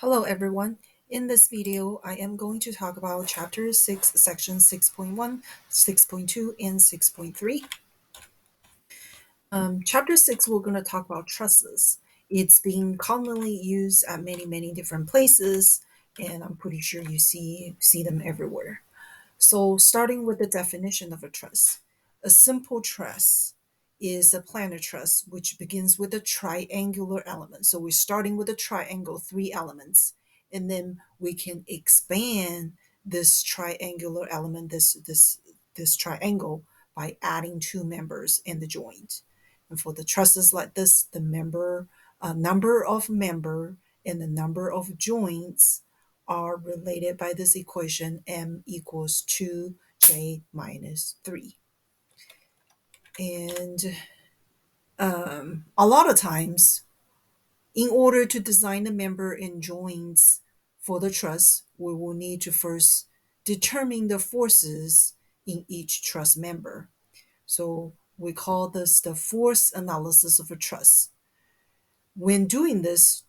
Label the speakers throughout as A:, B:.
A: Hello everyone. In this video, I am going to talk about Chapter 6, Section 6.1, 6.2, and 6.3. Chapter 6, we're going to talk about trusses. It's being commonly used at many different places, and I'm pretty sure you see them everywhere. So, starting with the definition of a truss. A simple truss is a planar truss which begins with a triangular element. So, we're starting with a triangle, three elements, and then we can expand this triangular element, this triangle, by adding two members in the joint. And for the trusses like this, the number of member and the number of joints are related by this equation m equals 2j minus 3. And a lot of times, in order to design the member and joints for the truss, we will need to first determine the forces in each truss member. So we call this the force analysis of a truss. When doing this,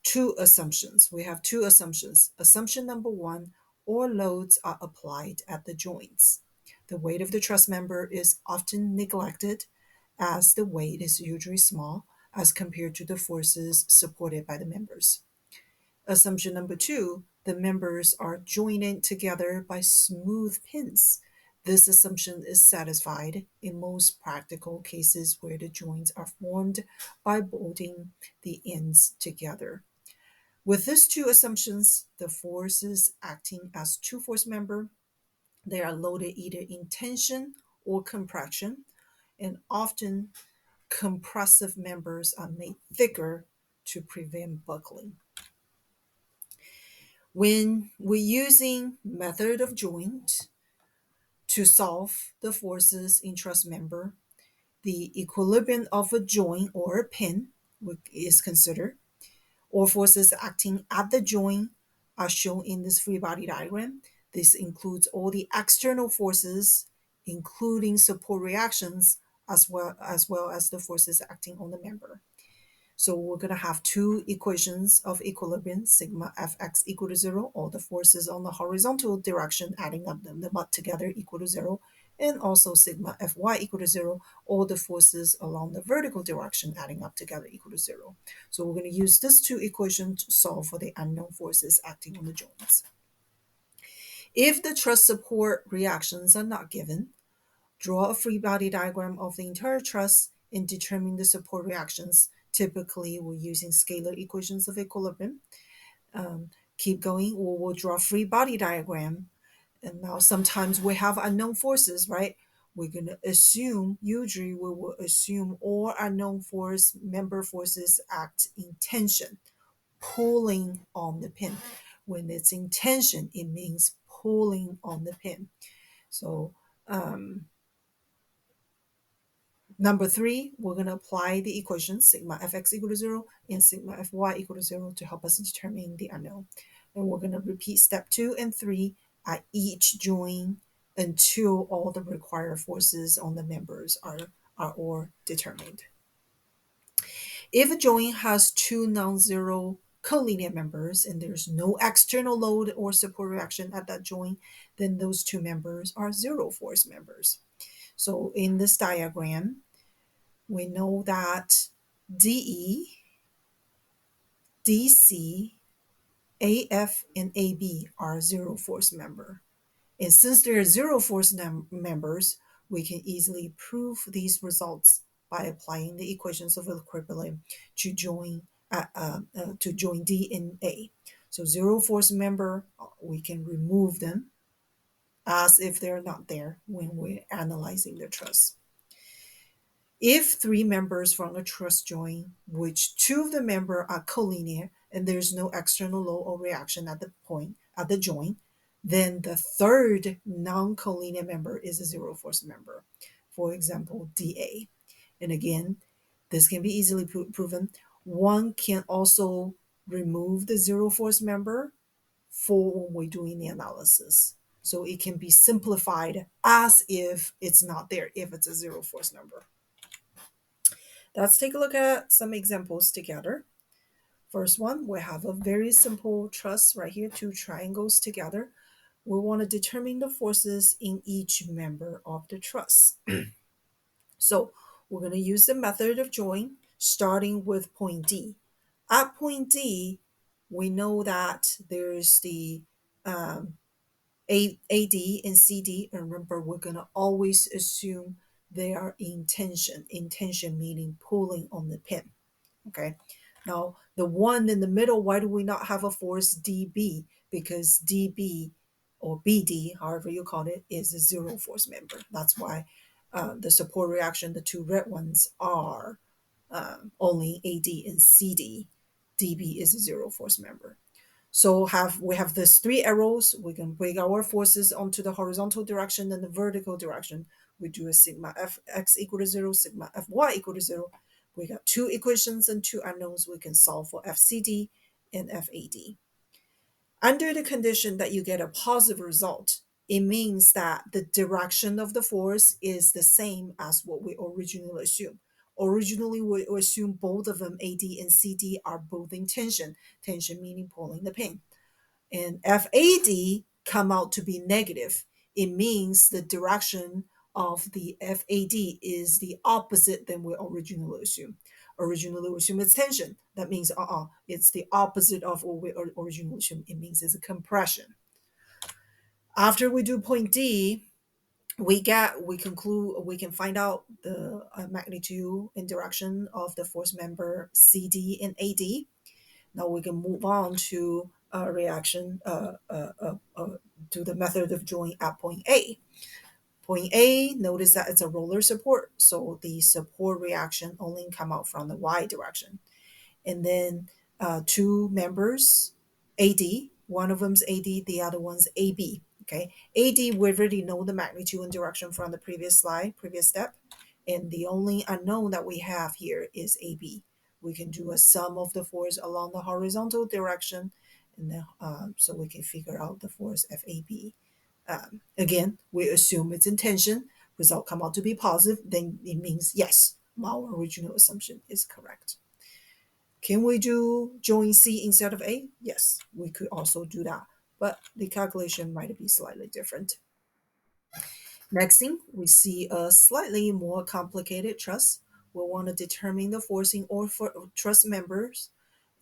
A: we have two assumptions. Assumption number one, all loads are applied at the joints. The weight of the truss member is often neglected as the weight is usually small as compared to the forces supported by the members. Assumption number two, the members are joined together by smooth pins. This assumption is satisfied in most practical cases where the joints are formed by bolting the ends together. With these two assumptions, the forces acting as two force member, they are loaded either in tension or compression, and often compressive members are made thicker to prevent buckling. When we're using method of joint to solve the forces in truss member, the equilibrium of a joint or a pin is considered. All forces acting at the joint are shown in this free body diagram. This includes all the external forces, including support reactions, as well as the forces acting on the member. So we're going to have two equations of equilibrium, sigma fx equal to 0, all the forces on the horizontal direction adding up them together equal to 0, and also sigma fy equal to 0, all the forces along the vertical direction adding up together equal to 0. So we're going to use these two equations to solve for the unknown forces acting on the joints. If the truss support reactions are not given, draw a free body diagram of the entire truss and determine the support reactions. Typically, we're using scalar equations of equilibrium. Keep going, or we'll draw a free body diagram. And now sometimes we have unknown forces, right? We're going to assume, usually we will assume all unknown force member forces act in tension, pulling on the pin. When it's in tension, it means pulling on the pin. So number three, we're going to apply the equations sigma fx equal to 0 and sigma fy equal to 0 to help us determine the unknown. And we're going to repeat step 2 and 3 at each joint until all the required forces on the members are all determined. If a joint has two non-zero collinear members and there's no external load or support reaction at that joint, then those two members are zero force members. So in this diagram, we know that DE, DC, AF, and AB are zero force member. And since they are zero force members, we can easily prove these results by applying the equations of equilibrium to join D and A. So zero force member, we can remove them as if they're not there when we're analyzing the truss. If three members from a truss joint, which two of the members are collinear and there's no external load or reaction at the joint, then the third non-collinear member is a zero force member. For example, DA. And again, this can be easily proven. One can also remove the zero force member for when we're doing the analysis. So it can be simplified as if it's not there, if it's a zero force number. Let's take a look at some examples together. First one, we have a very simple truss right here, two triangles together. We want to determine the forces in each member of the truss. So we're going to use the method of join, starting with point D. At point D, we know that there's the AD and CD. And remember, we're going to always assume they are in tension. In tension meaning pulling on the pin. Okay. Now, the one in the middle, why do we not have a force dB? Because dB or BD, however you call it, is a zero force member. That's why the support reaction, the two red ones, are only AD and CD. dB is a zero force member. So we have these three arrows. We can break our forces onto the horizontal direction and the vertical direction. We do a sigma fx equal to 0, sigma fy equal to 0. We got two equations and two unknowns. We can solve for fcd and fad. Under the condition that you get a positive result, it means that the direction of the force is the same as what we originally assumed. Originally, we assumed both of them, AD and CD, are both in tension. Tension meaning pulling the pin. And FAD come out to be negative. It means the direction of the FAD is the opposite than we originally assumed. Originally we assume it's tension. That means it's the opposite of what we originally assumed. It means it's a compression. After we do point D, we conclude we can find out the magnitude and direction of the force member CD and AD. Now we can move on to a reaction to the method of joint at point A. Point A, notice that it's a roller support, so the support reaction only come out from the y direction. And then two members, AD, one of them's AD, the other one's AB. Okay, AD, we already know the magnitude and direction from the previous slide, previous step. And the only unknown that we have here is AB. We can do a sum of the force along the horizontal direction, and then so we can figure out the force FAB. Again, we assume it's in tension. Result come out to be positive, then it means yes, our original assumption is correct. Can we do join C instead of A? Yes, we could also do that, but the calculation might be slightly different. Next thing, we see a slightly more complicated truss. We'll want to determine the forcing or for truss members,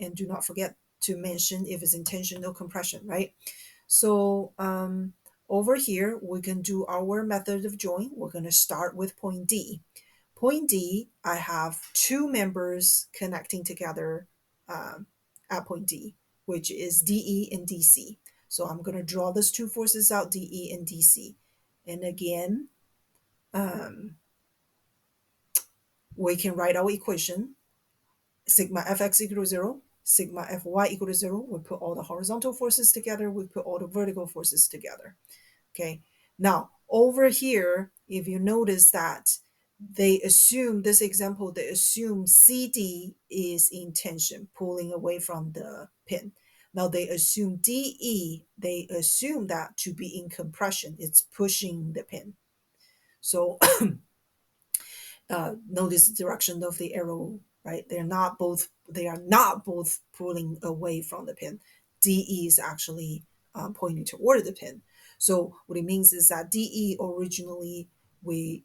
A: and do not forget to mention if it's in tension or compression, right? So over here, we can do our method of join. We're going to start with point D. Point D, I have two members connecting together at point D, which is DE and DC. So I'm going to draw those two forces out, DE and DC. And again, we can write our equation, sigma fx equal to 0, sigma fy equal to 0. We put all the horizontal forces together, we put all the vertical forces together. Okay, now over here, if you notice that they assume this example, they assume CD is in tension, pulling away from the pin. Now they assume DE, they assume that to be in compression, it's pushing the pin. So notice the direction of the arrow, right? They are not both pulling away from the pin. DE is actually pointing toward the pin. So what it means is that DE originally we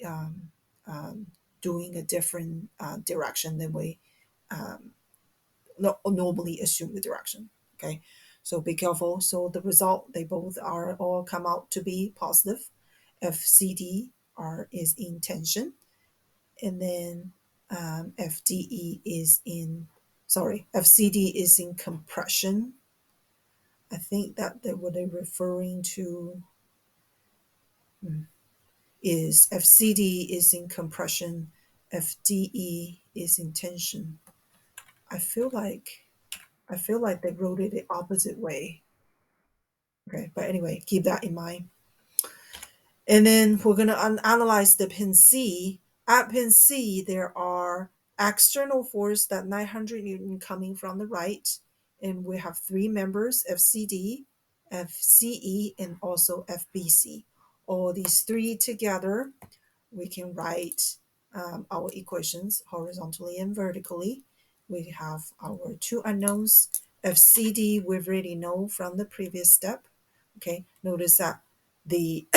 A: doing a different direction than we normally assume the direction. Okay, so be careful. So the result, they both are all come out to be positive. FCD is in tension, and then FCD is in compression. I think that what they're referring to is FCD is in compression, FDE is in tension. I feel like they wrote it the opposite way. Okay, but anyway, keep that in mind. And then we're going to analyze the pin C. At pin C, there are external force that 900 Newton coming from the right. And we have three members, FCD, FCE, and also FBC. All these three together, we can write our equations horizontally and vertically. we have our two unknowns. FCD we already know from the previous step. Okay, notice that the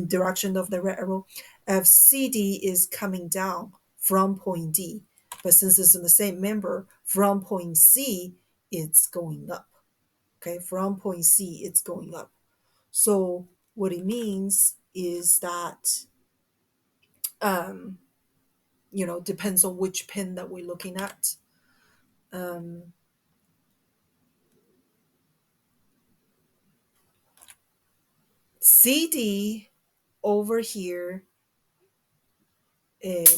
A: direction of the red arrow, FCD is coming down from point D, but since it's in the same member, from point C, it's going up. Okay, from point C, it's going up. So what it means is that, um, depends on which pin that we're looking at. Um, CD over here,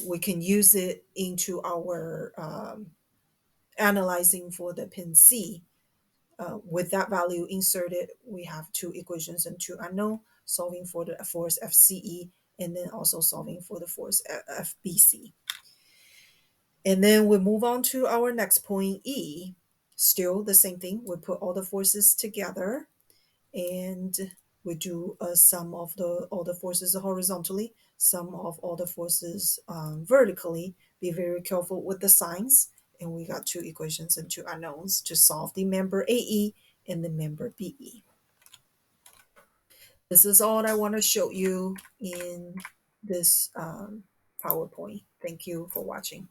A: we can use it into our analyzing for the pin C. With that value inserted, we have two equations and two unknown, solving for the force FCE and then also solving for the force FBC. And then we move on to our next point, E. Still the same thing. We put all the forces together and we do a sum of all the forces horizontally, sum of all the forces vertically. Be very careful with the signs. And we got two equations and two unknowns to solve the member AE and the member BE. This is all I want to show you in this PowerPoint. Thank you for watching.